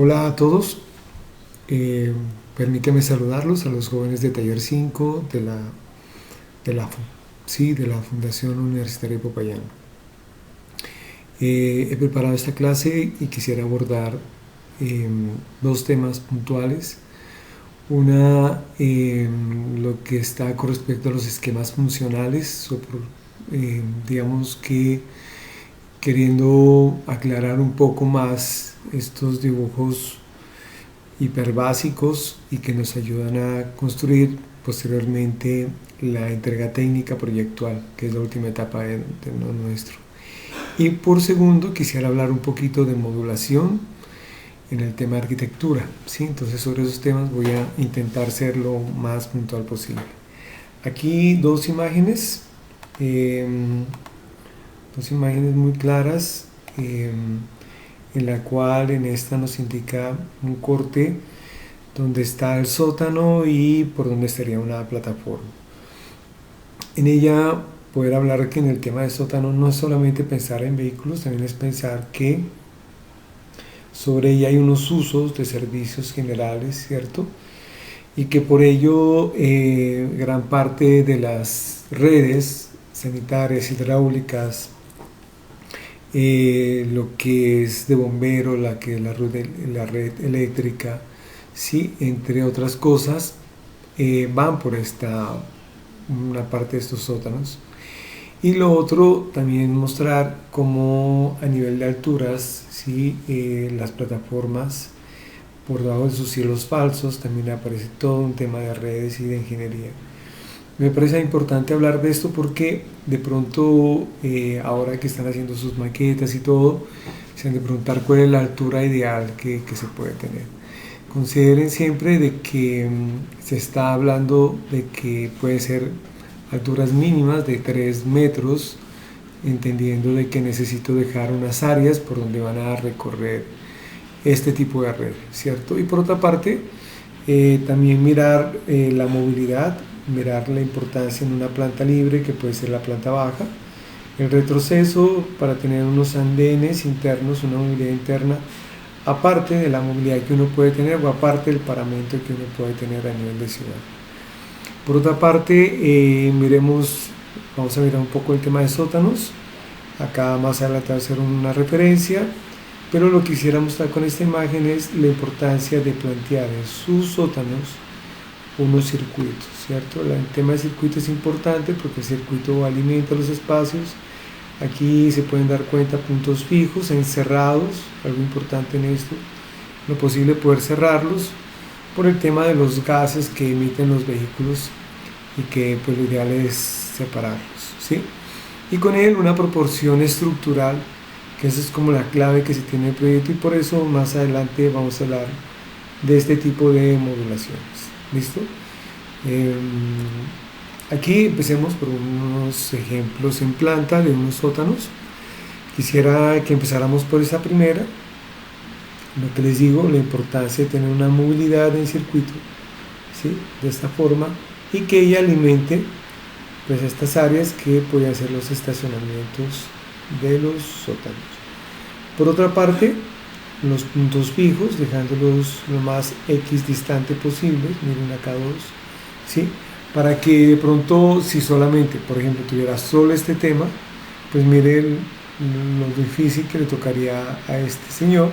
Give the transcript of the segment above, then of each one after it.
Hola a todos, eh, permíteme saludarlos a los jóvenes de Taller 5 de la, sí, de la Fundación Universitaria de Popayán. He preparado esta clase y quisiera abordar dos temas puntuales. Una, lo que está con respecto a los esquemas funcionales, digamos que queriendo aclarar un poco más estos dibujos hiperbásicos y que nos ayudan a construir posteriormente la entrega técnica proyectual, que es la última etapa de lo nuestro. Y por segundo, quisiera hablar un poquito de modulación en el tema de arquitectura, ¿sí? Entonces sobre esos temas voy a intentar ser lo más puntual posible. Aquí eh, dos imágenes muy claras, en la cual en esta nos indica un corte donde está el sótano y por donde estaría una plataforma. En ella poder hablar que en el tema de sótano no es solamente pensar en vehículos, también es pensar que sobre ella hay unos usos de servicios generales, ¿cierto? Y que por ello gran parte de las redes sanitarias, hidráulicas, lo que es de bombero, la red eléctrica, ¿sí? Entre otras cosas, van por una parte de estos sótanos. Y lo otro, también mostrar cómo a nivel de alturas, ¿sí? Las plataformas por debajo de sus cielos falsos, también aparece todo un tema de redes y de ingeniería. Me parece importante hablar de esto porque de pronto ahora que están haciendo sus maquetas y todo, se han de preguntar cuál es la altura ideal que se puede tener. Consideren siempre de que se está hablando de que puede ser alturas mínimas de 3 metros, entendiendo de que necesito dejar unas áreas por donde van a recorrer este tipo de red, ¿cierto? Y por otra parte, también mirar la movilidad, mirar la importancia en una planta libre, que puede ser la planta baja, el retroceso para tener unos andenes internos, una movilidad interna, aparte de la movilidad que uno puede tener o aparte del paramento que uno puede tener a nivel de ciudad. Por otra parte, vamos a mirar un poco el tema de sótanos. Acá más adelante va a ser una referencia, pero lo que quisiera mostrar con esta imagen es la importancia de plantear en sus sótanos unos circuitos, ¿cierto? El tema de circuito es importante porque el circuito alimenta los espacios. Aquí se pueden dar cuenta puntos fijos, encerrados, algo importante en esto, lo posible poder cerrarlos por el tema de los gases que emiten los vehículos y que pues lo ideal es separarlos, ¿sí? Y con él una proporción estructural, que esa es como la clave que se tiene en el proyecto, y por eso más adelante vamos a hablar de este tipo de modulaciones. ¿Listo? Aquí empecemos por unos ejemplos en planta de unos sótanos. Quisiera que empezáramos por esa primera. Lo que les digo, la importancia de tener una movilidad en circuito, ¿sí? De esta forma, y que ella alimente pues estas áreas que pueden ser los estacionamientos de los sótanos. Por otra parte, los puntos fijos, dejándolos lo más X distante posible, miren acá dos, ¿sí? Para que de pronto, si solamente, por ejemplo, tuviera solo este tema, pues miren lo difícil que le tocaría a este señor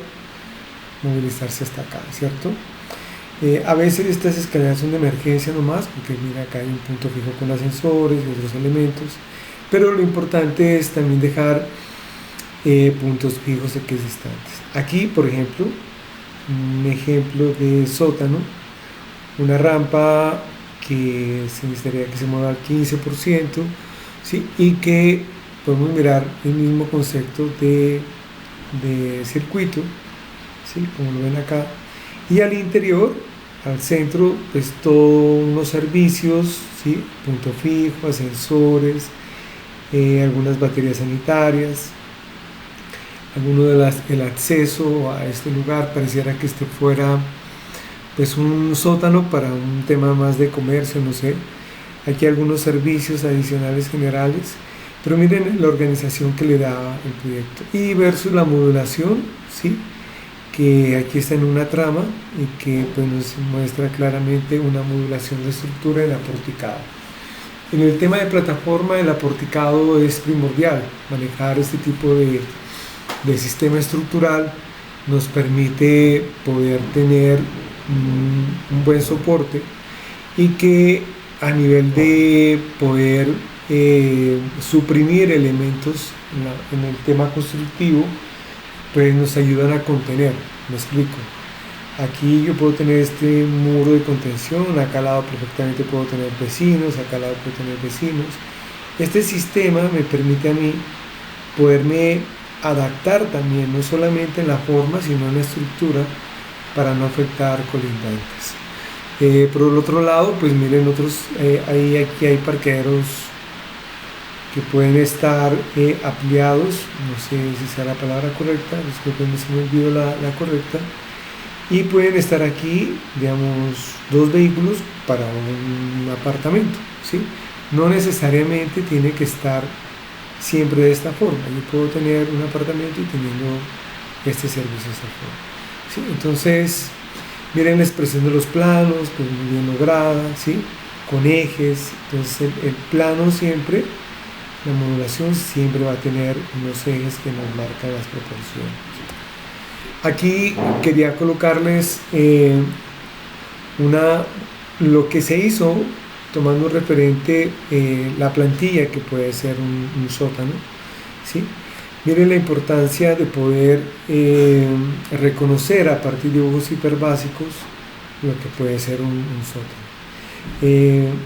movilizarse hasta acá, ¿cierto? A veces estas escaleras son de emergencia nomás, porque mira acá hay un punto fijo con ascensores y otros elementos, pero lo importante es también dejar puntos fijos equidistantes. Aquí, por ejemplo, un ejemplo de sótano, una rampa que se necesitaría que se mueva al 15%, ¿sí? Y que podemos mirar el mismo concepto de circuito, ¿sí? Como lo ven acá, y al interior, al centro, pues todos unos servicios, ¿sí? Punto fijo, ascensores, algunas baterías sanitarias, el acceso a este lugar pareciera que este fuera pues un sótano para un tema más de comercio, no sé. Aquí algunos servicios adicionales generales, pero miren la organización que le da el proyecto. Y versus la modulación, ¿sí? que aquí está en una trama y que pues, nos muestra claramente una modulación de estructura en aporticado. En el tema de plataforma, el aporticado es primordial. Manejar este tipo de sistema estructural nos permite poder tener un buen soporte y que a nivel de poder suprimir elementos en el tema constructivo, pues nos ayudan a contener. Me explico. Aquí yo puedo tener este muro de contención, acá al lado perfectamente puedo tener vecinos, acá al lado puedo tener vecinos. Este sistema me permite a mí poderme adaptar también, no solamente en la forma, sino en la estructura, para no afectar colindantes. Por el otro lado, pues miren, aquí hay parqueaderos que pueden estar ampliados, no sé si sea la palabra correcta, disculpen, se me olvidó la correcta, y pueden estar aquí, digamos, 2 vehículos para un apartamento, ¿sí? No necesariamente tiene que estar siempre de esta forma. Yo puedo tener un apartamento y teniendo este servicio de esta forma, ¿sí? Entonces, miren la expresión de los planos, pues muy bien lograda, ¿sí? Con ejes. Entonces el plano siempre, la modulación siempre va a tener unos ejes que nos marcan las proporciones. Aquí quería colocarles lo que se hizo tomando referente la plantilla que puede ser un sótano, ¿sí? Miren la importancia de poder reconocer a partir de dibujos hiperbásicos lo que puede ser un sótano.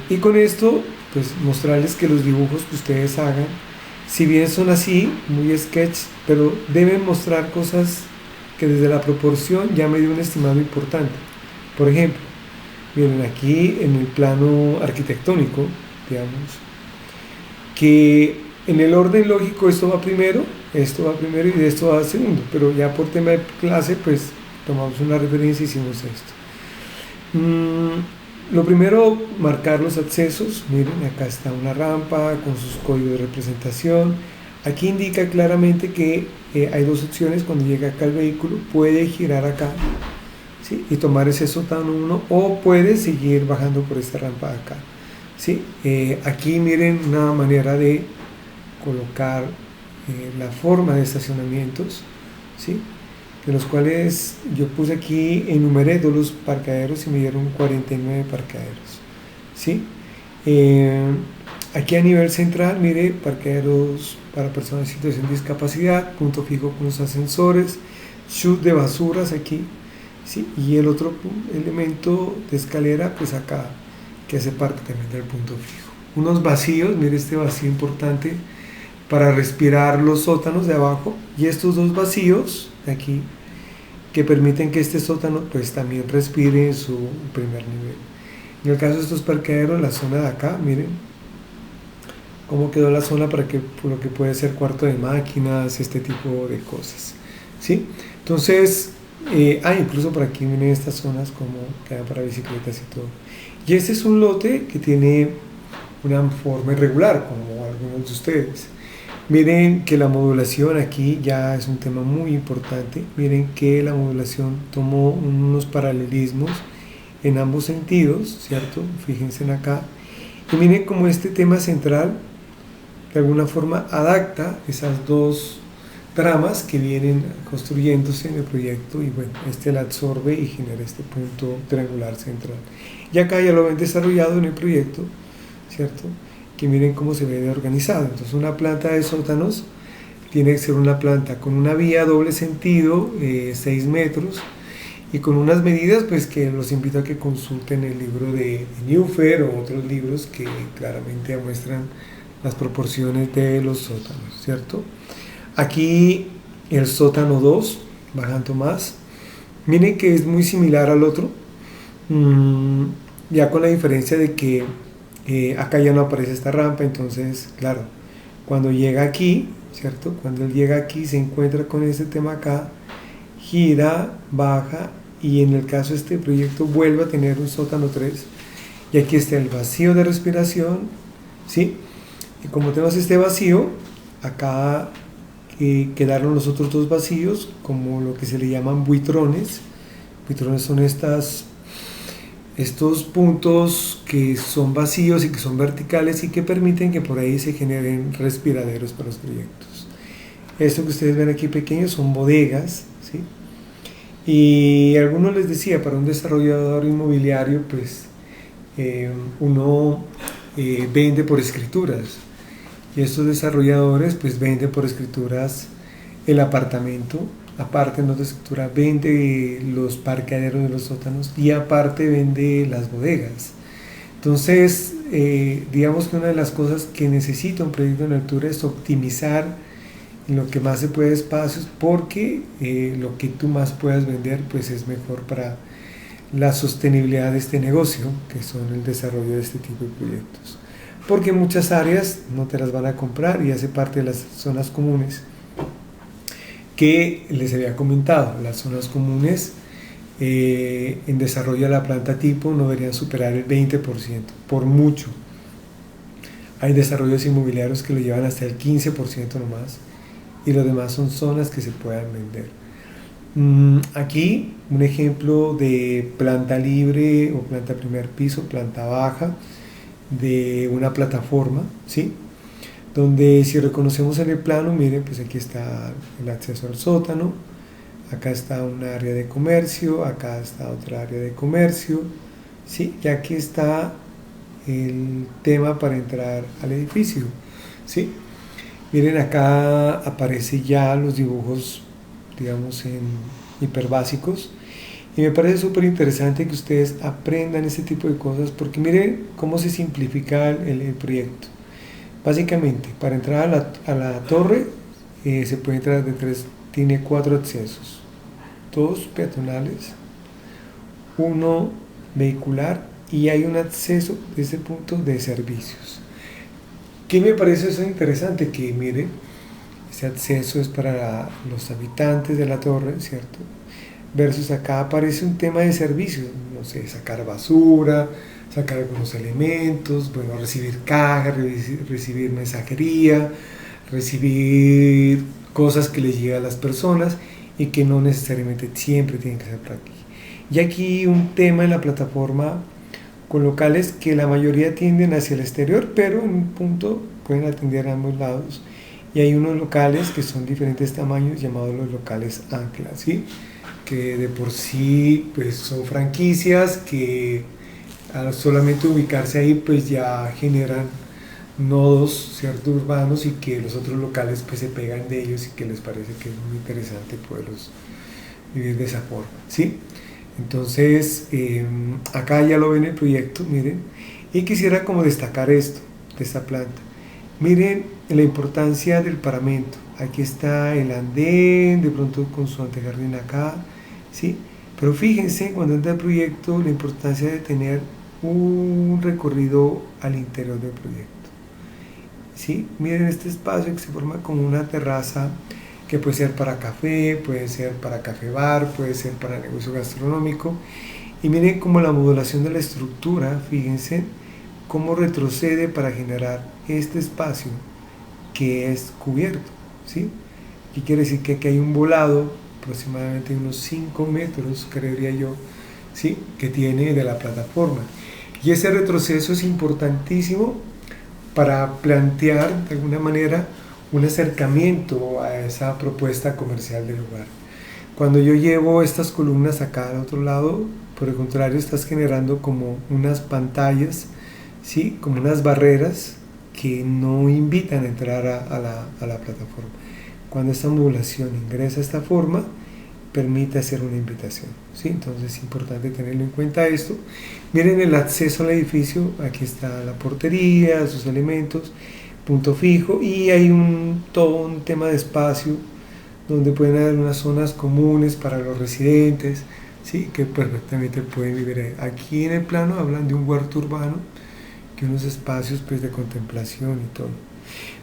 Y con esto, pues mostrarles que los dibujos que ustedes hagan, si bien son así, muy sketch, pero deben mostrar cosas que desde la proporción ya me dio un estimado importante. Por ejemplo, miren aquí en el plano arquitectónico, digamos, que en el orden lógico esto va primero y de esto va segundo, pero ya por tema de clase pues tomamos una referencia y hicimos esto. Lo primero, marcar los accesos. Miren, acá está una rampa con sus códigos de representación. Aquí indica claramente que hay 2 opciones. Cuando llega acá el vehículo puede girar acá, ¿sí? Y tomar ese sótano 1, o puede seguir bajando por esta rampa de acá, ¿sí? Aquí miren una manera de colocar la forma de estacionamientos, ¿sí? De los cuales yo puse aquí, enumeré todos los parqueaderos y me dieron 49 parqueaderos, ¿sí? Aquí a nivel central, mire, parqueaderos para personas en situación de discapacidad, punto fijo con los ascensores, chute de basuras aquí, ¿sí? Y el otro elemento de escalera, pues acá, que hace parte también del punto fijo. Unos vacíos, mire este vacío importante para respirar los sótanos de abajo, y estos 2 vacíos de aquí que permiten que este sótano pues también respire en su primer nivel. En el caso de estos parqueaderos, la zona de acá, miren cómo quedó la zona para que por lo que puede ser cuarto de máquinas, este tipo de cosas, ¿sí? Entonces, incluso por aquí miren estas zonas como quedan para bicicletas y todo. Y este es un lote que tiene una forma irregular, como algunos de ustedes. Miren que la modulación aquí ya es un tema muy importante. Miren que la modulación tomó unos paralelismos en ambos sentidos, ¿cierto? Fíjense en acá. Y miren cómo este tema central de alguna forma adapta esas 2 tramas que vienen construyéndose en el proyecto, y bueno, este la absorbe y genera este punto triangular central. Y acá ya lo ven desarrollado en el proyecto, ¿cierto? Que miren cómo se ve de organizado. Entonces una planta de sótanos tiene que ser una planta con una vía doble sentido, 6 metros, y con unas medidas pues que los invito a que consulten el libro de Newfer o otros libros que claramente muestran las proporciones de los sótanos, ¿cierto? Aquí el sótano 2, bajando más, miren que es muy similar al otro, ya con la diferencia de que acá ya no aparece esta rampa. Entonces, claro, cuando llega aquí, ¿cierto? Cuando él llega aquí se encuentra con este tema acá, gira, baja, y en el caso de este proyecto vuelve a tener un sótano 3, y aquí está el vacío de respiración, ¿sí? Y como tenemos este vacío, acá quedaron los otros dos vacíos, como lo que se le llaman buitrones. Buitrones son estos puntos que son vacíos y que son verticales y que permiten que por ahí se generen respiraderos para los proyectos. Esto que ustedes ven aquí pequeños son bodegas, ¿sí? Y a algunos les decía, para un desarrollador inmobiliario, pues uno vende por escrituras, y estos desarrolladores pues venden por escrituras el apartamento, aparte en otra escritura vende los parqueaderos de los sótanos y aparte vende las bodegas. Entonces, digamos que una de las cosas que necesita un proyecto en altura es optimizar en lo que más se puede espacios, porque lo que tú más puedas vender pues es mejor para la sostenibilidad de este negocio, que son el desarrollo de este tipo de proyectos. Porque muchas áreas no te las van a comprar y hace parte de las zonas comunes que les había comentado. Las zonas comunes en desarrollo de la planta tipo no deberían superar el 20%, por mucho. Hay desarrollos inmobiliarios que lo llevan hasta el 15% nomás, y los demás son zonas que se puedan vender. Aquí un ejemplo de planta libre o planta primer piso, planta baja de una plataforma, ¿sí? Donde si reconocemos en el plano, miren, pues aquí está el acceso al sótano, acá está un área de comercio, acá está otra área de comercio, ¿sí? Y aquí está el tema para entrar al edificio, ¿sí? Miren, acá aparecen ya los dibujos, digamos, en hiperbásicos, y me parece súper interesante que ustedes aprendan este tipo de cosas, porque miren cómo se simplifica el proyecto. Básicamente, para entrar a la torre se puede entrar de tres, tiene 4 accesos, 2 peatonales, 1 vehicular, y hay un acceso de ese punto de servicios. ¿Qué me parece eso interesante? Que miren, ese acceso es para los habitantes de la torre, ¿cierto? Versus acá aparece un tema de servicios, no sé, sacar basura, sacar algunos elementos, bueno, recibir cajas, recibir mensajería, recibir cosas que les llegan a las personas y que no necesariamente siempre tienen que ser por aquí. Y aquí un tema en la plataforma con locales que la mayoría tienden hacia el exterior, pero en un punto pueden atender a ambos lados. Y hay unos locales que son diferentes tamaños llamados los locales ancla, ¿sí? Que de por sí pues son franquicias que al solamente ubicarse ahí pues ya generan nodos, ¿cierto?, urbanos, y que los otros locales pues se pegan de ellos y que les parece que es muy interesante poderlos vivir de esa forma, ¿sí? Entonces acá ya lo ven el proyecto, miren, y quisiera como destacar esto de esta planta. Miren la importancia del paramento. Aquí está el andén, de pronto con su antejardín acá, ¿sí? Pero fíjense cuando entra el proyecto la importancia de tener un recorrido al interior del proyecto, ¿sí? Miren este espacio que se forma como una terraza que puede ser para café, puede ser para café bar, puede ser para negocio gastronómico. Y miren cómo la modulación de la estructura, fíjense cómo retrocede para generar este espacio que es cubierto, ¿sí? ¿Qué quiere decir? Que aquí hay un volado aproximadamente unos 5 metros, creería yo, ¿sí?, que tiene de la plataforma. Y ese retroceso es importantísimo para plantear de alguna manera un acercamiento a esa propuesta comercial del lugar. Cuando yo llevo estas columnas acá al otro lado, por el contrario, estás generando como unas pantallas, ¿sí?, como unas barreras que no invitan a entrar a la plataforma. Cuando esta modulación ingresa a esta forma, permite hacer una invitación, ¿sí? Entonces es importante tenerlo en cuenta esto. Miren el acceso al edificio, aquí está la portería, sus elementos, punto fijo, y hay todo un tema de espacio donde pueden haber unas zonas comunes para los residentes, ¿sí?, que perfectamente pueden vivir ahí. Aquí en el plano hablan de un huerto urbano, que unos espacios pues de contemplación y todo.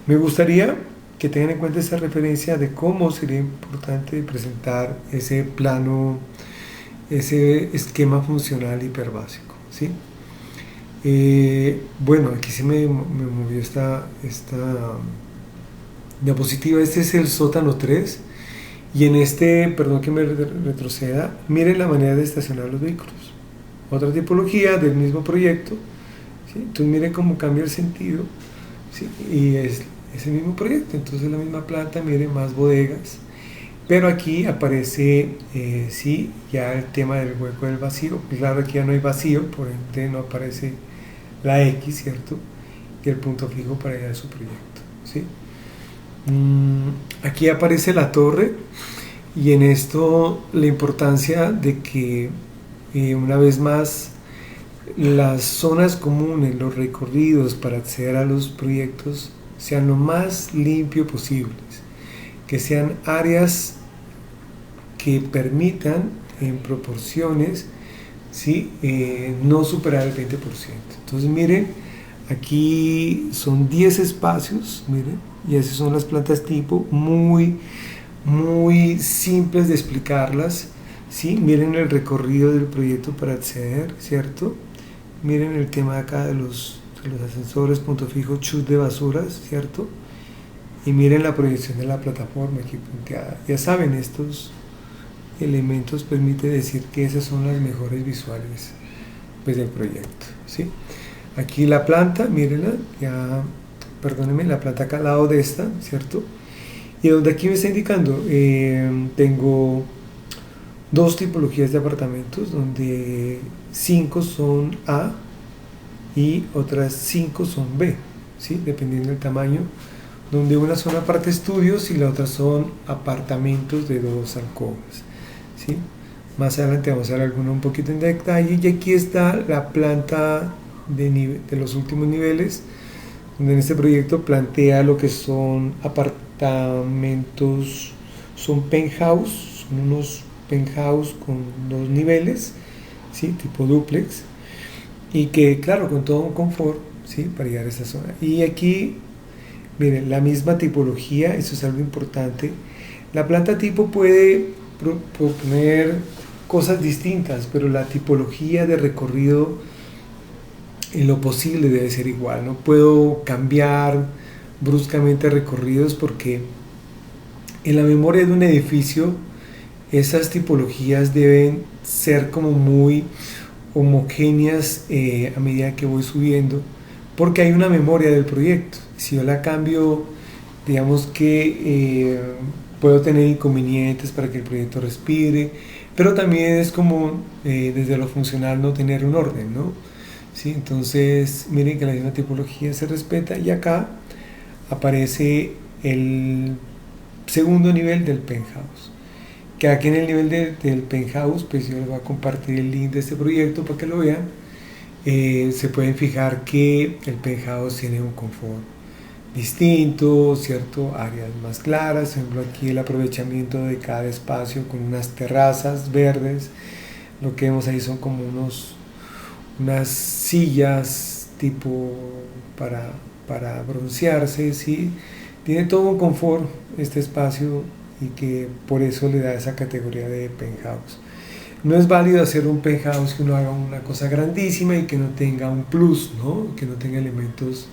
Me gustaría que tengan en cuenta esa referencia de cómo sería importante presentar ese plano, ese esquema funcional hiperbásico, ¿sí? Bueno, aquí se me movió esta Diapositiva, este es el sótano 3 y en este, perdón que me retroceda, miren la manera de estacionar los vehículos. Otra tipología del mismo proyecto, ¿sí? Entonces miren cómo cambia el sentido, ¿sí? Y es el mismo proyecto, entonces la misma planta, miren más bodegas, pero aquí aparece, sí, ya el tema del hueco del vacío. Claro, aquí ya no hay vacío, por ende no aparece la X, ¿cierto? Y el punto fijo para allá de su proyecto, ¿sí? Aquí aparece la torre y en esto la importancia de que una vez más las zonas comunes, los recorridos para acceder a los proyectos sean lo más limpio posibles, que sean áreas que permitan en proporciones, ¿sí? No superar el 20%. Entonces miren, aquí son 10 espacios, miren, y esas son las plantas tipo, muy simples de explicarlas, ¿sí? Miren el recorrido del proyecto para acceder, ¿cierto? Miren el tema acá de los ascensores, punto fijo, chute de basuras, ¿cierto? Y miren la proyección de la plataforma aquí punteada. Ya saben, estos elementos permiten decir que esas son las mejores visuales, pues, del proyecto, ¿sí? Aquí la planta, mírenla, ya, perdónenme, la planta acá al lado de esta, ¿cierto? Y donde aquí me está indicando, tengo dos tipologías de apartamentos, donde 5 son A y otras 5 son B, ¿sí? Dependiendo del tamaño, donde una son aparte estudios y la otra son apartamentos de 2 alcobas, ¿sí? Más adelante vamos a ver alguno un poquito en detalle. Y aquí está la planta de los últimos niveles, donde en este proyecto plantea lo que son apartamentos, son penthouse, son unos penthouse con 2 niveles, ¿sí? Tipo duplex, y que claro, con todo un confort, ¿sí? Para llegar a esa zona. Y aquí, miren, la misma tipología, eso es algo importante. La planta tipo puede proponer cosas distintas, pero la tipología de recorrido en lo posible debe ser igual. No puedo cambiar bruscamente recorridos porque en la memoria de un edificio esas tipologías deben ser como muy homogéneas a medida que voy subiendo, porque hay una memoria del proyecto. Si yo la cambio, digamos que puedo tener inconvenientes para que el proyecto respire, pero también es como desde lo funcional no tener un orden, ¿no? ¿Sí? Entonces miren que la misma tipología se respeta y acá aparece el segundo nivel del penthouse, que aquí en el nivel del penthouse, pues yo les voy a compartir el link de este proyecto para que lo vean. Se pueden fijar que el penthouse tiene un confort distinto, ¿cierto? Áreas más claras, por ejemplo aquí el aprovechamiento de cada espacio con unas terrazas verdes. Lo que vemos ahí son como unas sillas tipo para broncearse, ¿sí? Tiene todo un confort este espacio y que por eso le da esa categoría de penthouse. No es válido hacer un penthouse que uno haga una cosa grandísima y que no tenga un plus, ¿no? Que no tenga elementos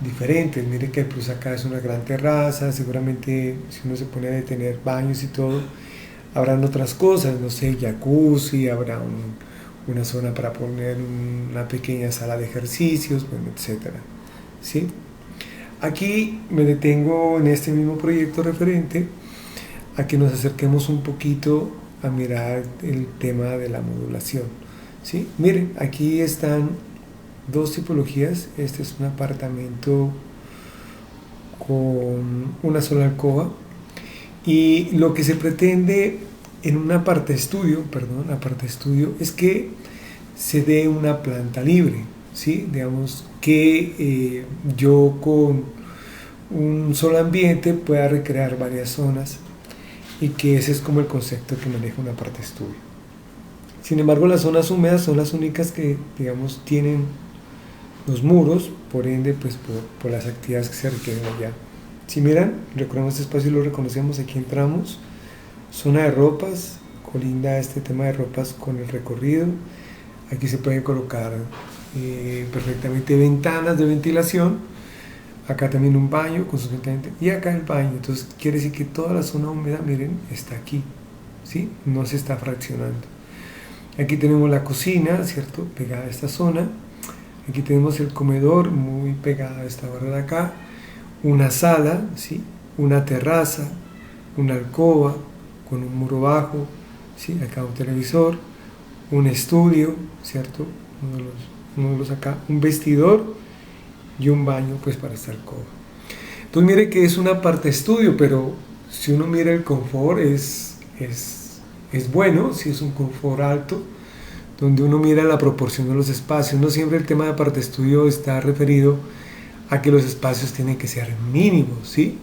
diferentes. Mire que el plus acá es una gran terraza, seguramente si uno se pone a tener baños y todo, habrán otras cosas, no sé, jacuzzi, habrá una zona para poner una pequeña sala de ejercicios, bueno, etcétera, ¿sí? Aquí me detengo en este mismo proyecto referente a que nos acerquemos un poquito a mirar el tema de la modulación, ¿sí? Miren, aquí están dos tipologías. Este es un apartamento con una sola alcoba y lo que se pretende en una aparte estudio es que se dé una planta libre, ¿sí? Digamos que yo con un solo ambiente pueda recrear varias zonas y que ese es como el concepto que maneja una parte estudio. Sin embargo, las zonas húmedas son las únicas que, digamos, tienen los muros, por ende, pues por las actividades que se requieren allá. Si miran, recorremos este espacio y lo reconocemos, aquí entramos, zona de ropas, colinda este tema de ropas con el recorrido. Aquí se pueden colocar perfectamente ventanas de ventilación. Acá también un baño consecuentemente y acá el baño. Entonces quiere decir que toda la zona húmeda, miren, está aquí, ¿sí? No se está fraccionando. Aquí tenemos la cocina, ¿cierto? Pegada a esta zona. Aquí tenemos el comedor muy pegado a esta barra de acá. Una sala, ¿sí? Una terraza, una alcoba con un muro bajo, ¿sí? Acá un televisor, un estudio, ¿cierto? Uno de los acá, un vestidor y un baño pues para esta alcoba. Entonces mire que es una parte estudio, pero si uno mira el confort es bueno, si es un confort alto, donde uno mira la proporción de los espacios. No siempre el tema de parte estudio está referido a que los espacios tienen que ser mínimos, ¿sí?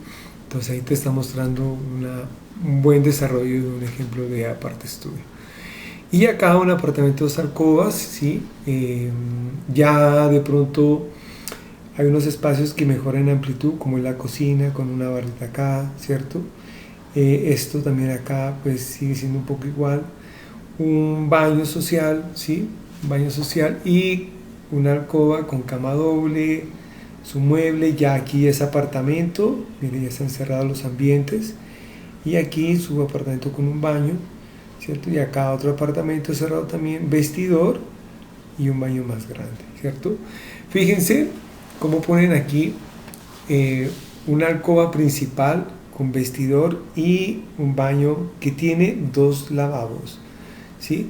Entonces ahí te está mostrando un buen desarrollo de un ejemplo de aparte estudio. Y acá un apartamento de dos alcobas, ¿sí? Ya de pronto hay unos espacios que mejoran amplitud, como en la cocina, con una barrita acá, ¿cierto? Esto también acá pues sigue siendo un poco igual. Un baño social, ¿sí? Un baño social y una alcoba con cama doble, su mueble. Ya aquí es apartamento, mire, ya están cerrados los ambientes. Y aquí su apartamento con un baño, ¿cierto? Y acá otro apartamento cerrado también, vestidor y un baño más grande, ¿cierto? Fíjense cómo ponen aquí una alcoba principal con vestidor y un baño que tiene dos lavabos, ¿sí?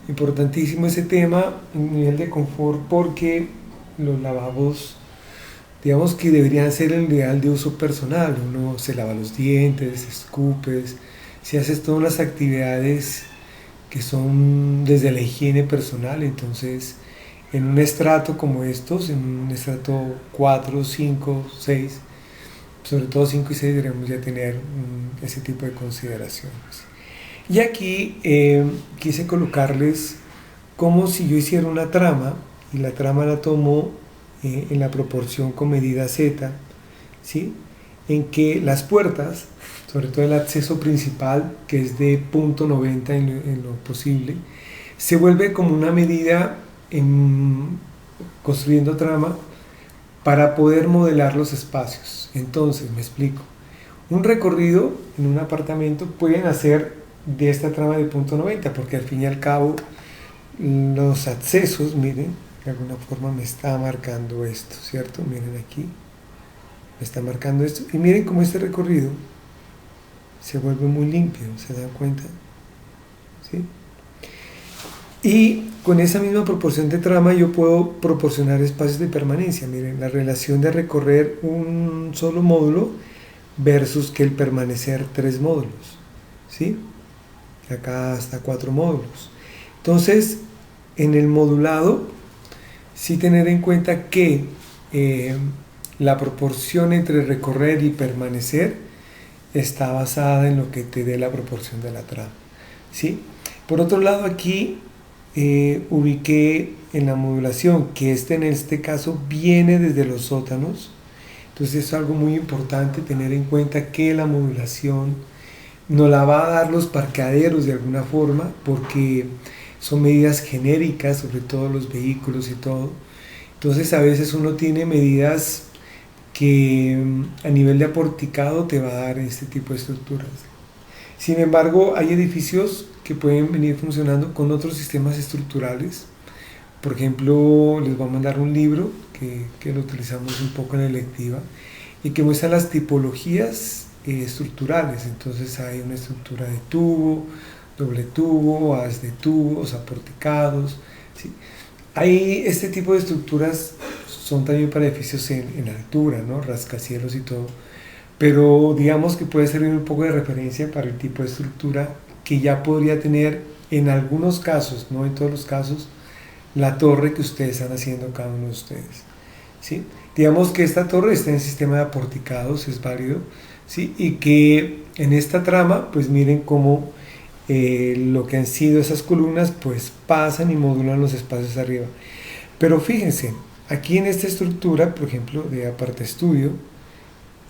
Importantísimo ese tema, un nivel de confort, porque los lavabos, digamos que deberían ser el ideal de uso personal. Uno se lava los dientes, escupes, si haces todas las actividades que son desde la higiene personal. Entonces en un estrato como estos, en un estrato 4, 5, 6, sobre todo 5 y 6 deberíamos ya tener ese tipo de consideraciones. Y aquí quise colocarles como si yo hiciera una trama, y la trama la tomo en la proporción con medida Z, ¿sí? En que las puertas, sobre todo el acceso principal, que es de punto .90 en lo posible, se vuelve como una medida construyendo trama para poder modelar los espacios. Entonces, me explico. Un recorrido en un apartamento pueden hacer de esta trama de punto .90, porque al fin y al cabo los accesos, miren, de alguna forma me está marcando esto, ¿cierto? Miren aquí, me está marcando esto. Y miren cómo este recorrido se vuelve muy limpio, ¿se dan cuenta? ¿Sí? Y con esa misma proporción de trama yo puedo proporcionar espacios de permanencia. Miren, la relación de recorrer un solo módulo versus que el permanecer 3 módulos, ¿sí? Acá hasta 4 módulos. Entonces, en el modulado, sí tener en cuenta que la proporción entre recorrer y permanecer está basada en lo que te dé la proporción de la trama, ¿sí? Por otro lado, aquí ubiqué en la modulación que en este caso viene desde los sótanos. Entonces es algo muy importante tener en cuenta que la modulación nos la va a dar los parqueaderos de alguna forma, porque son medidas genéricas, sobre todo los vehículos y todo. Entonces a veces uno tiene medidas que a nivel de aporticado te va a dar este tipo de estructuras. Sin embargo, hay edificios que pueden venir funcionando con otros sistemas estructurales. Por ejemplo, les voy a mandar un libro que lo utilizamos un poco en la electiva y que muestra las tipologías estructurales. Entonces hay una estructura de tubo, doble tubo, haz de tubos, aporticados, ¿sí? Hay este tipo de estructuras, son también para edificios en altura, ¿no? Rascacielos y todo, pero digamos que puede servir un poco de referencia para el tipo de estructura que ya podría tener en algunos casos, no en todos los casos, la torre que ustedes están haciendo cada uno de ustedes, ¿sí? Digamos que esta torre está en sistema de aporticados, es válido, ¿sí? Y que en esta trama, pues miren cómo lo que han sido esas columnas, pues pasan y modulan los espacios arriba. Pero fíjense, aquí en esta estructura, por ejemplo, de aparte estudio,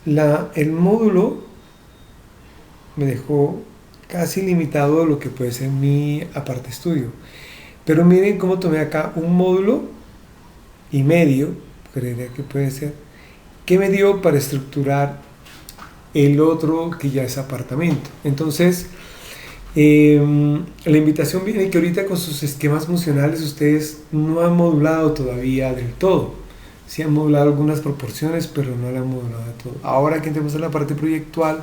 el módulo me dejó casi limitado a lo que puede ser mi aparte estudio. Pero miren cómo tomé acá un módulo y medio, creería que puede ser, ¿qué me dio para estructurar el otro que ya es apartamento? Entonces, la invitación viene que ahorita con sus esquemas funcionales ustedes no han modulado todavía del todo. Sí han modulado algunas proporciones, pero no la han modulado del todo. Ahora que entremos en la parte proyectual,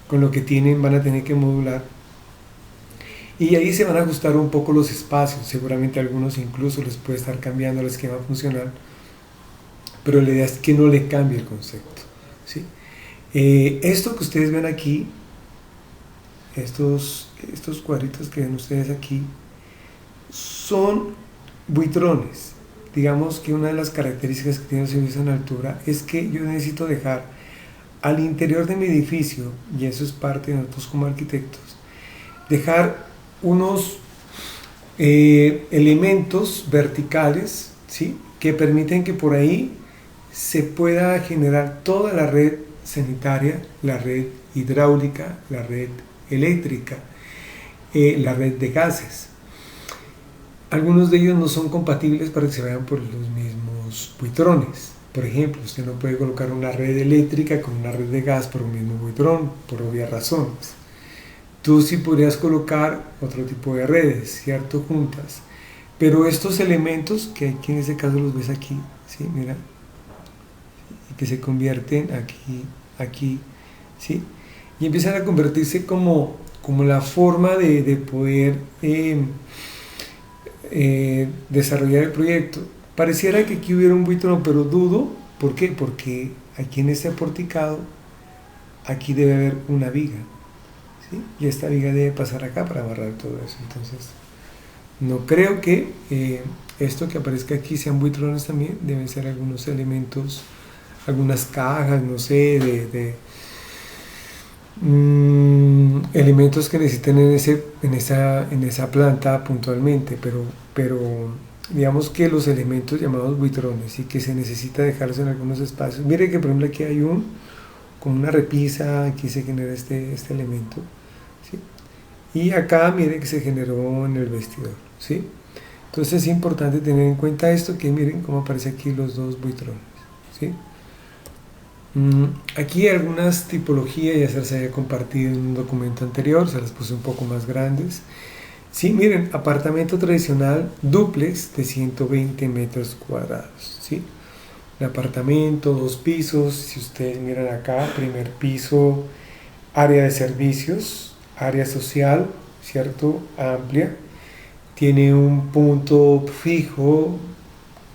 con lo que tienen van a tener que modular. Y ahí se van a ajustar un poco los espacios. Seguramente a algunos incluso les puede estar cambiando el esquema funcional. Pero la idea es que no le cambie el concepto, ¿sí? Esto que ustedes ven aquí, estos cuadritos que ven ustedes aquí, son buitrones. Digamos que una de las características que tiene el servicio en altura es que yo necesito dejar al interior de mi edificio, y eso es parte de nosotros como arquitectos, dejar unos elementos verticales, ¿sí?, que permiten que por ahí se pueda generar toda la red sanitaria, la red hidráulica, la red eléctrica, la red de gases. Algunos de ellos no son compatibles para que se vayan por los mismos buitrones. Por ejemplo, usted no puede colocar una red eléctrica con una red de gas por un mismo buitrón, por obvias razones. Tú sí podrías colocar otro tipo de redes, ¿cierto?, juntas. Pero estos elementos, que aquí en este caso los ves aquí, ¿sí?, mira, y que se convierten aquí, ¿sí?, y empiezan a convertirse como la forma de poder desarrollar el proyecto. Pareciera que aquí hubiera un buitrón, pero dudo. ¿Por qué? Porque aquí en este porticado, aquí debe haber una viga, ¿sí?, y esta viga debe pasar acá para amarrar todo eso. Entonces, no creo que esto que aparezca aquí sean buitrones también. Deben ser algunos elementos, algunas cajas, no sé, elementos que necesiten en esa planta puntualmente, pero digamos que los elementos llamados buitrones y que se necesita dejarlos en algunos espacios. Mire que por ejemplo aquí hay con una repisa, aquí se genera este elemento, ¿sí?, y acá mire que se generó en el vestidor, ¿sí? Entonces es importante tener en cuenta esto, que miren cómo aparece aquí los dos buitrones, ¿sí? Aquí hay algunas tipologías, ya se las había compartido en un documento anterior, se las puse un poco más grandes. Sí, miren, apartamento tradicional dúplex de 120 metros cuadrados, ¿sí? El apartamento, 2 pisos, si ustedes miran acá, primer piso, área de servicios, área social, ¿cierto?, amplia, tiene un punto fijo,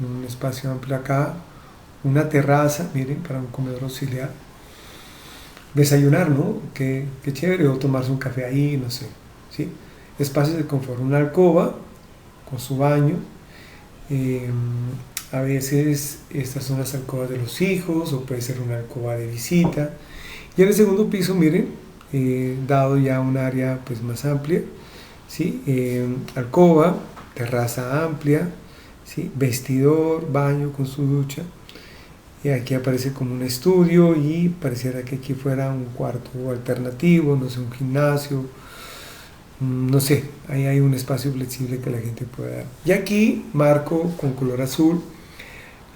un espacio amplio acá, una terraza, miren, para un comedor auxiliar, desayunar, ¿no?, qué chévere, o tomarse un café ahí, no sé, ¿sí? Espacios de confort, una alcoba con su baño, a veces estas son las alcobas de los hijos, o puede ser una alcoba de visita. Y en el segundo piso, miren, dado ya un área pues más amplia, ¿sí?, alcoba, terraza amplia, ¿sí?, vestidor, baño con su ducha. Y aquí aparece como un estudio, y pareciera que aquí fuera un cuarto alternativo, no sé, un gimnasio, no sé, ahí hay un espacio flexible que la gente pueda dar. Y aquí marco con color azul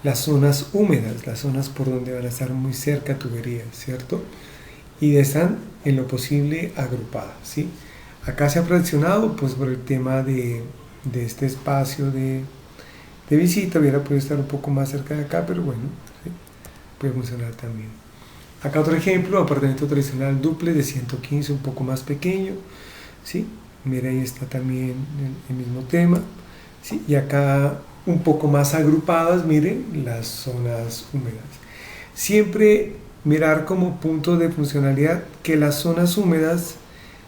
las zonas húmedas, las zonas por donde van a estar muy cerca tuberías, ¿cierto? Y están en lo posible agrupadas, ¿sí? Acá se ha fraccionado pues por el tema de este espacio de visita, hubiera podido estar un poco más cerca de acá, pero bueno, ¿sí?, puede funcionar también. Acá otro ejemplo, apartamento tradicional duple de 115, un poco más pequeño, ¿sí? Mira, ahí está también el mismo tema, ¿sí? Y acá un poco más agrupadas, miren, las zonas húmedas. Siempre mirar como punto de funcionalidad que las zonas húmedas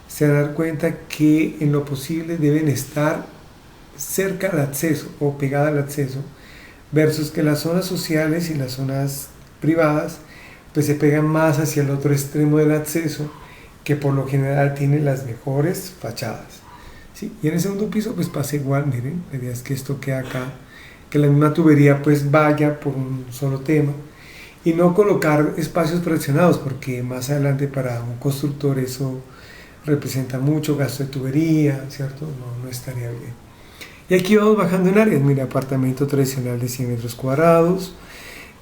se van a dar cuenta que en lo posible deben estar cerca al acceso o pegada al acceso, versus que las zonas sociales y las zonas privadas pues se pegan más hacia el otro extremo del acceso, que por lo general tiene las mejores fachadas, ¿sí? Y en el segundo piso pues pasa igual, miren, la idea es que esto queda acá, que la misma tubería pues vaya por un solo tema, y no colocar espacios fraccionados, porque más adelante para un constructor eso representa mucho gasto de tubería, ¿cierto? No estaría bien. Y aquí vamos bajando en áreas, mira, apartamento tradicional de 100 metros cuadrados,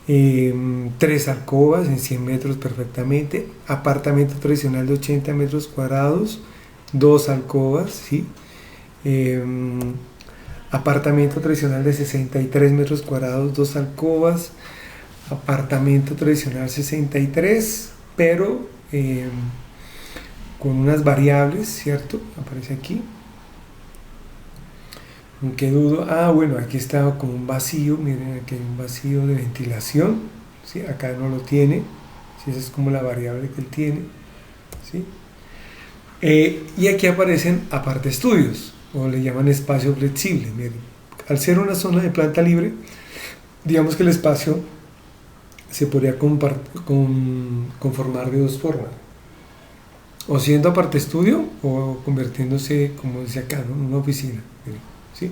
3 alcobas en 100 metros perfectamente, apartamento tradicional de 80 metros cuadrados, 2 alcobas, ¿sí? Apartamento tradicional de 63 metros cuadrados, 2 alcobas, apartamento tradicional 63, pero con unas variables, ¿cierto? Aparece aquí. Aunque dudo, bueno, aquí está como un vacío, miren, aquí hay un vacío de ventilación, ¿sí? Acá no lo tiene, ¿sí? Esa es como la variable que él tiene, ¿sí? Y aquí aparecen aparte estudios, o le llaman espacio flexible, miren. Al ser una zona de planta libre, digamos que el espacio se podría conformar de dos formas, o siendo aparte estudio, o convirtiéndose, como dice acá, ¿no? En una oficina, miren, ¿sí?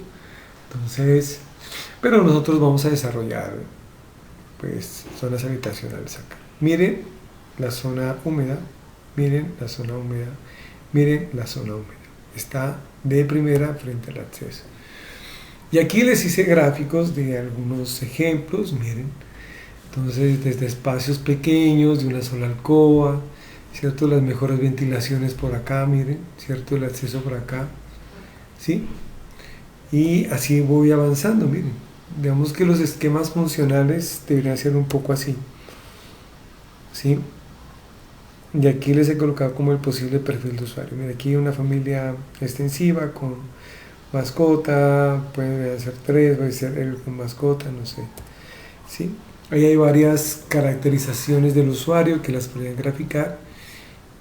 Entonces, pero nosotros vamos a desarrollar pues zonas habitacionales acá. Miren la zona húmeda, miren la zona húmeda, miren la zona húmeda. Está de primera frente al acceso. Y aquí les hice gráficos de algunos ejemplos, miren. Entonces, desde espacios pequeños, de una sola alcoba, ¿cierto? Las mejores ventilaciones por acá, miren, ¿cierto? El acceso por acá, ¿sí? Y así voy avanzando, miren. Digamos que los esquemas funcionales deberían ser un poco así, ¿sí? Y aquí les he colocado como el posible perfil de usuario. Mira, aquí una familia extensiva con mascota, puede ser 3, puede ser él con mascota, no sé, ¿sí? Ahí hay varias caracterizaciones del usuario que las podrían graficar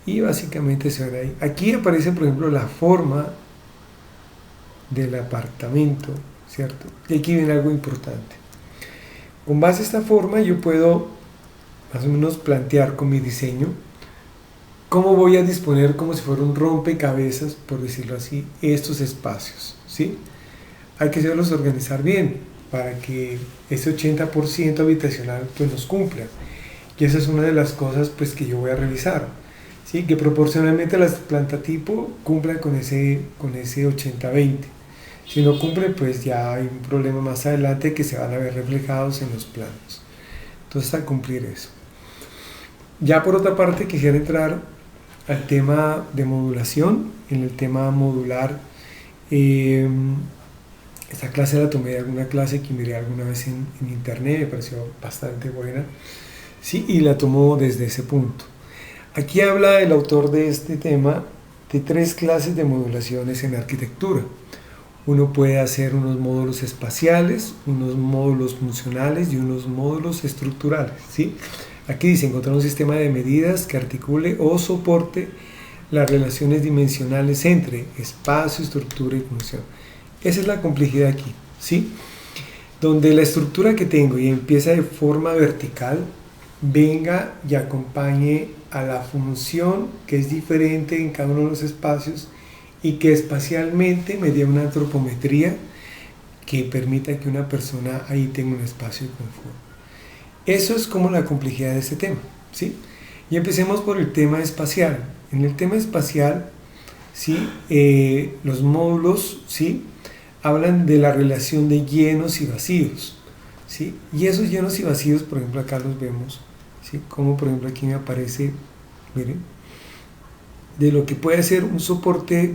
y básicamente se ven ahí. Aquí aparece, por ejemplo, la forma del apartamento, ¿cierto? Y aquí viene algo importante. Con base a esta forma yo puedo más o menos plantear con mi diseño cómo voy a disponer, como si fuera un rompecabezas, por decirlo así, estos espacios, ¿sí? Hay que saberlos organizar bien para que ese 80% habitacional pues nos cumpla. Y esa es una de las cosas pues que yo voy a revisar, ¿sí? Que proporcionalmente las planta tipo cumplan con ese 80-20. Si no cumple, pues ya hay un problema más adelante que se van a ver reflejados en los planos. Entonces, a cumplir eso. Ya por otra parte, quisiera entrar al tema de modulación. En el tema modular, esta clase la tomé de alguna clase que miré alguna vez en internet, me pareció bastante buena, ¿sí? Y la tomo desde ese punto. Aquí habla el autor de este tema de 3 clases de modulaciones en arquitectura. Uno puede hacer unos módulos espaciales, unos módulos funcionales y unos módulos estructurales, ¿sí? Aquí dice encontrar un sistema de medidas que articule o soporte las relaciones dimensionales entre espacio, estructura y función. Esa es la complejidad aquí, ¿sí? Donde la estructura que tengo y empieza de forma vertical venga y acompañe a la función que es diferente en cada uno de los espacios y que espacialmente me dé una antropometría que permita que una persona ahí tenga un espacio de confort. Eso es como la complejidad de este tema, ¿sí? Y empecemos por el tema espacial. En el tema espacial, ¿sí? Los módulos, ¿sí? Hablan de la relación de llenos y vacíos, ¿sí? Y esos llenos y vacíos, por ejemplo, acá los vemos, ¿sí? Como por ejemplo aquí me aparece, miren, de lo que puede ser un soporte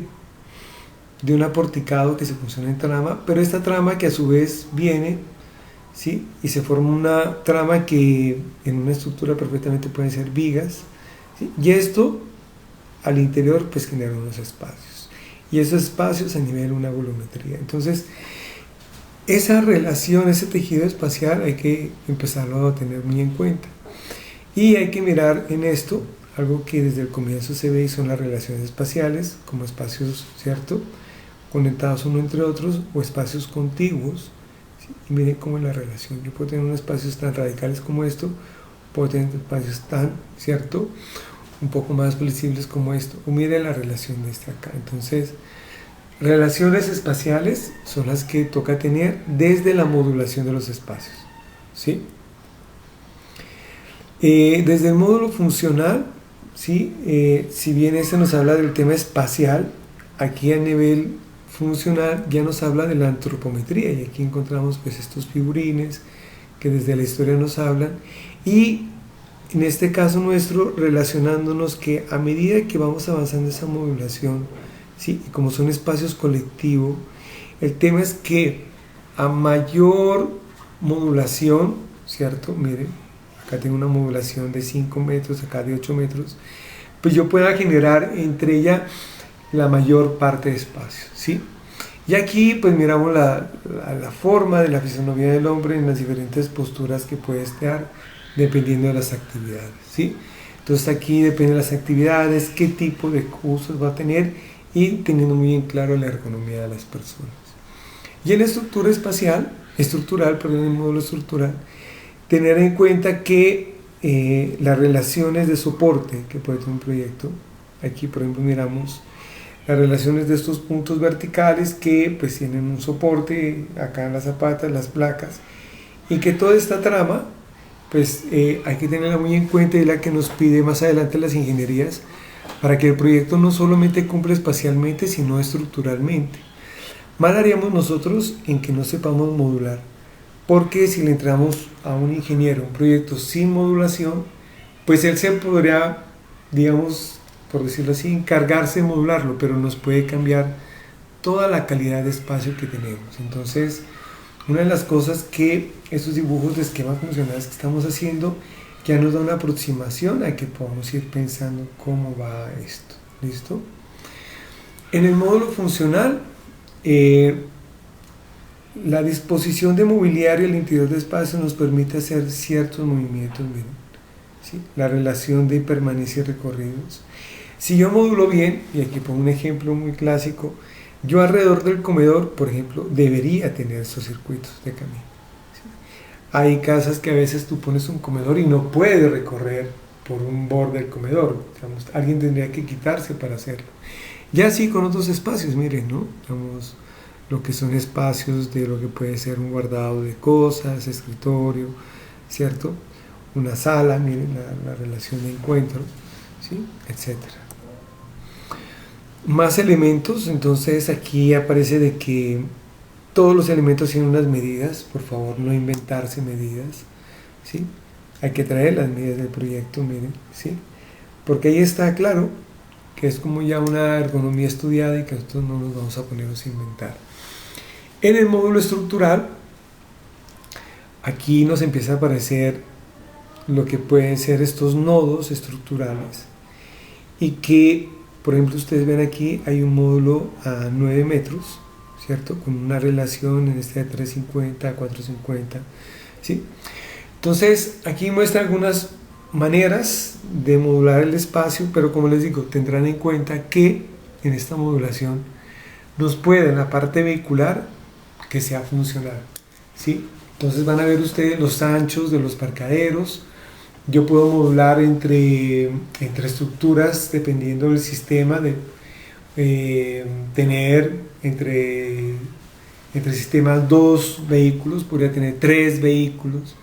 de un aporticado que se funciona en trama, pero esta trama que a su vez viene, ¿sí? Y se forma una trama que en una estructura perfectamente pueden ser vigas, ¿sí? Y esto al interior pues genera unos espacios, y esos espacios a nivel de una volumetría. Entonces esa relación, ese tejido espacial hay que empezarlo a tener muy en cuenta, y hay que mirar en esto algo que desde el comienzo se ve, y son las relaciones espaciales como espacios, ¿cierto?, conectados uno entre otros, o espacios contiguos, ¿sí? Y miren cómo es la relación. Yo puedo tener unos espacios tan radicales como esto, puedo tener espacios tan, ¿cierto?, un poco más flexibles como esto, o miren la relación de esta acá. Entonces, relaciones espaciales son las que toca tener desde la modulación de los espacios, ¿sí? Desde el módulo funcional, ¿sí? Si bien este nos habla del tema espacial, aquí a nivel funcional ya nos habla de la antropometría, y aquí encontramos pues estos figurines que desde la historia nos hablan, y en este caso nuestro, relacionándonos que a medida que vamos avanzando esa modulación, ¿sí? Y como son espacios colectivos, el tema es que a mayor modulación, ¿cierto? Miren, acá tengo una modulación de 5 metros, acá de 8 metros, pues yo pueda generar entre ella la mayor parte de espacio, ¿sí? Y aquí pues miramos la forma de la fisonomía del hombre en las diferentes posturas que puede estar dependiendo de las actividades, ¿sí? Entonces aquí depende de las actividades, qué tipo de usos va a tener y teniendo muy en claro la ergonomía de las personas. Y en la estructural, en el módulo estructural, tener en cuenta que las relaciones de soporte que puede tener un proyecto, aquí por ejemplo miramos las relaciones de estos puntos verticales que pues tienen un soporte, acá en las zapatas, las placas, y que toda esta trama pues hay que tenerla muy en cuenta y la que nos pide más adelante las ingenierías para que el proyecto no solamente cumpla espacialmente sino estructuralmente. Mal haríamos nosotros en que no sepamos modular, porque si le entramos a un ingeniero un proyecto sin modulación, pues él se podría, digamos, por decirlo así, encargarse de modularlo, pero nos puede cambiar toda la calidad de espacio que tenemos. Entonces, una de las cosas que estos dibujos de esquemas funcionales que estamos haciendo ya nos da una aproximación a que podamos ir pensando cómo va esto. ¿Listo? En el módulo funcional, la disposición de mobiliario al interior del espacio nos permite hacer ciertos movimientos, miren, ¿sí? La relación de permanencia y recorridos. Si yo modulo bien, y aquí pongo un ejemplo muy clásico, yo alrededor del comedor, por ejemplo, debería tener esos circuitos de camino, ¿sí? Hay casas que a veces tú pones un comedor y no puedes recorrer por un borde del comedor, digamos, alguien tendría que quitarse para hacerlo. Ya así con otros espacios, miren, ¿no? Digamos, lo que son espacios de lo que puede ser un guardado de cosas, escritorio, ¿cierto? Una sala, miren la relación de encuentro, ¿sí? Etcétera. Más elementos, entonces aquí aparece de que todos los elementos tienen unas medidas, por favor no inventarse medidas, ¿sí? Hay que traer las medidas del proyecto, miren, ¿sí? Porque ahí está claro que es como ya una ergonomía estudiada y que nosotros no nos vamos a ponernos a inventar. En el módulo estructural, aquí nos empieza a aparecer lo que pueden ser estos nodos estructurales y que, por ejemplo, ustedes ven aquí hay un módulo a 9 metros, ¿cierto? Con una relación en este de 350 a 450, ¿sí? Entonces, aquí muestra algunas maneras de modular el espacio, pero como les digo, tendrán en cuenta que en esta modulación nos puede en la parte vehicular que sea funcional, ¿sí? Entonces van a ver ustedes los anchos de los parqueaderos. Yo puedo modular entre estructuras dependiendo del sistema, de tener entre sistemas 2 vehículos, podría tener 3 vehículos,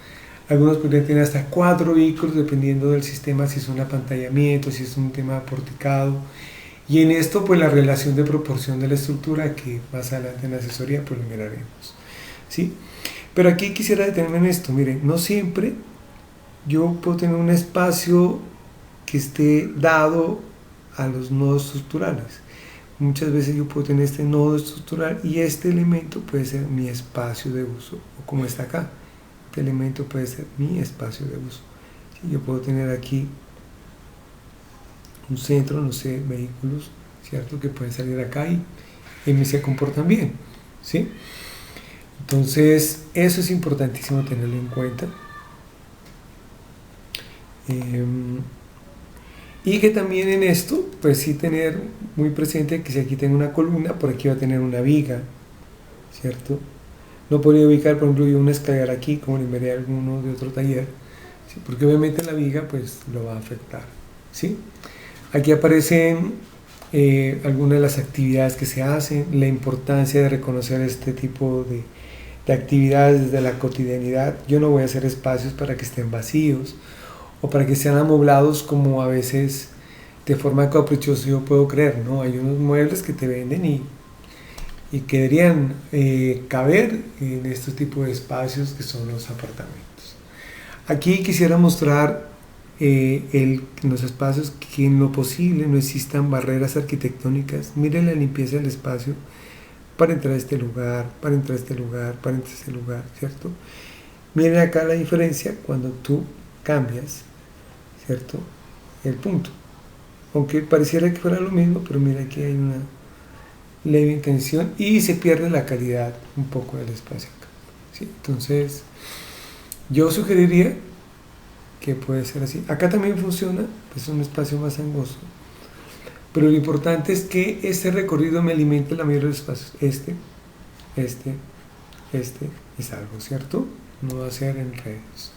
algunos podrían tener hasta 4 vehículos dependiendo del sistema, si es un apantallamiento, si es un tema porticado. Y en esto pues la relación de proporción de la estructura que más adelante en la asesoría pues lo miraremos, ¿sí? Pero aquí quisiera detenerme en esto, miren, no siempre yo puedo tener un espacio que esté dado a los nodos estructurales. Muchas veces yo puedo tener este nodo estructural y este elemento puede ser mi espacio de uso, o como está acá, este elemento puede ser mi espacio de uso. ¿Sí? Yo puedo tener aquí un centro, no sé, vehículos, ¿cierto? Que pueden salir acá y se comportan bien, ¿sí? Entonces, eso es importantísimo tenerlo en cuenta. Y que también en esto, pues sí tener muy presente que si aquí tengo una columna, por aquí va a tener una viga, ¿cierto? No podría ubicar, por ejemplo, yo una escalera aquí, como le veré a alguno de otro taller, ¿sí? Porque obviamente la viga, pues lo va a afectar, ¿sí? Aquí aparecen algunas de las actividades que se hacen, la importancia de reconocer este tipo de actividades desde la cotidianidad. Yo no voy a hacer espacios para que estén vacíos o para que sean amoblados como a veces de forma caprichosa yo puedo creer, ¿no? Hay unos muebles que te venden y y que deberían caber en este tipo de espacios que son los apartamentos. Aquí quisiera mostrar en los espacios que en lo posible no existan barreras arquitectónicas. Miren la limpieza del espacio para entrar a este lugar, para entrar a este lugar, para entrar a este lugar, ¿cierto? Miren acá la diferencia cuando tú cambias, ¿cierto? El punto. Aunque pareciera que fuera lo mismo, pero mira que hay una leve intención y se pierde la calidad un poco del espacio acá, ¿sí? Entonces, yo sugeriría que puede ser así. Acá también funciona, pues es un espacio más angosto. Pero lo importante es que este recorrido me alimente la mayoría de los espacios. Este es algo, ¿cierto? No va a ser en redes.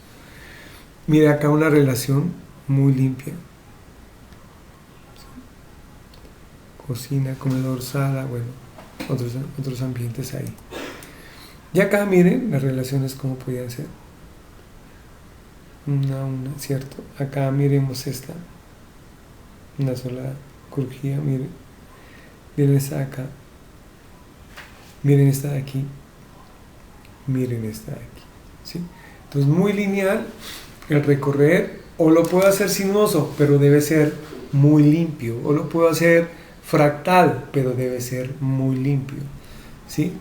Mira acá una relación muy limpia. Cocina, comedor, sala, bueno, otros ambientes ahí. Y acá miren las relaciones como podían ser. Una, ¿cierto? Acá miremos esta. Una sola crujía, miren. Miren esta de acá. Miren esta de aquí. Miren esta de aquí. ¿Sí? Entonces muy lineal el recorrer, o lo puedo hacer sinuoso, pero debe ser muy limpio, o lo puedo hacer fractal, pero debe ser muy limpio, ¿sí?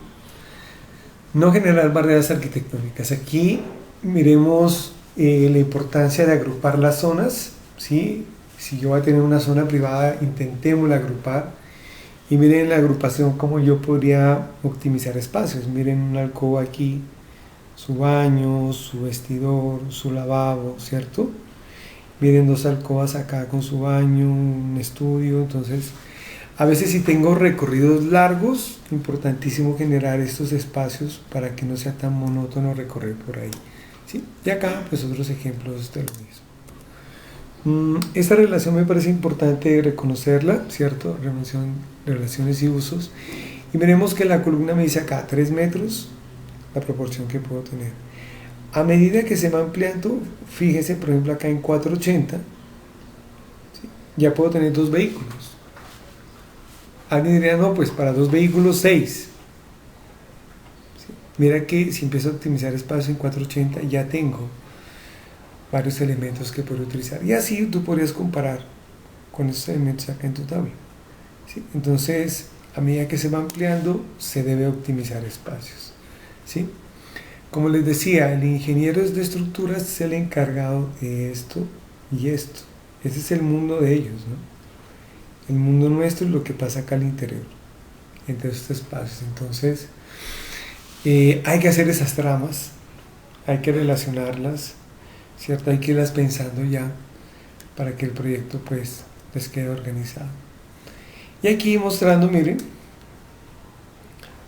No generar barreras arquitectónicas. Aquí miremos la importancia de agrupar las zonas, ¿sí? Si yo voy a tener una zona privada, intentémosla agrupar. Y miren la agrupación, como yo podría optimizar espacios. Miren una alcoba aquí, su baño, su vestidor, su lavabo, ¿cierto? Miren dos alcobas acá con su baño, un estudio. Entonces, a veces si tengo recorridos largos, importantísimo generar estos espacios para que no sea tan monótono recorrer por ahí, ¿sí? Y acá, pues otros ejemplos de lo mismo. Esta relación me parece importante reconocerla, ¿cierto? Relaciones y usos. Y veremos que la columna me dice acá 3 metros, la proporción que puedo tener. A medida que se va ampliando, fíjese, por ejemplo, acá en 480, ¿sí? Ya puedo tener 2 vehículos. Alguien diría, no, pues para 2 vehículos 6. ¿Sí? Mira que si empiezo a optimizar espacio en 480, ya tengo varios elementos que puedo utilizar. Y así tú podrías comparar con estos elementos acá en tu tabla, ¿sí? Entonces, a medida que se va ampliando, se debe optimizar espacios, ¿sí? Como les decía, el ingeniero de estructuras es el encargado de esto y esto. Ese es el mundo de ellos, ¿no? El mundo nuestro es lo que pasa acá al interior, entre estos espacios. Entonces, hay que hacer esas tramas, hay que relacionarlas, ¿cierto? Hay que irlas pensando ya para que el proyecto pues les quede organizado. Y aquí mostrando, miren,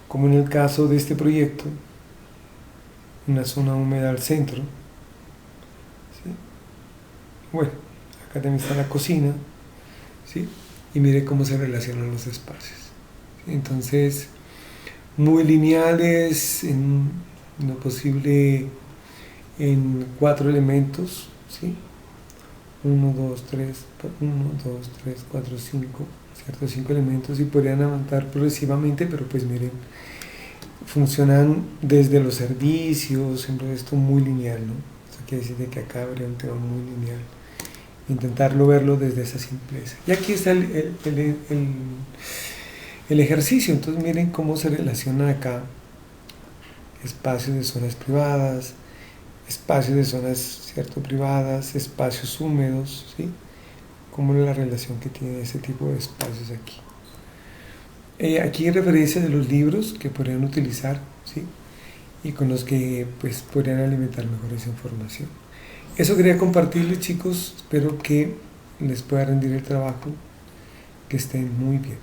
como en el caso de este proyecto, una zona húmeda al centro, ¿sí? Bueno, acá también está la cocina, ¿sí? Y mire cómo se relacionan los espacios, ¿sí? Entonces, muy lineales, en lo posible en 4 elementos, ¿sí? 1, 2, 3, 4, 5, ¿cierto? 5 elementos, y podrían avanzar progresivamente, pero pues miren, funcionan desde los servicios, siempre esto muy lineal, ¿no? Esto quiere decir que acá habría un tema muy lineal. Intentarlo verlo desde esa simpleza. Y aquí está el ejercicio. Entonces miren cómo se relaciona acá espacios de zonas privadas, espacios de zonas, ¿cierto?, privadas, espacios húmedos, ¿sí? Cómo es la relación que tiene ese tipo de espacios aquí. Aquí hay referencias de los libros que podrían utilizar, ¿sí? Y con los que pues podrían alimentar mejor esa información. Eso quería compartirles, chicos. Espero que les pueda rendir el trabajo. Que estén muy bien.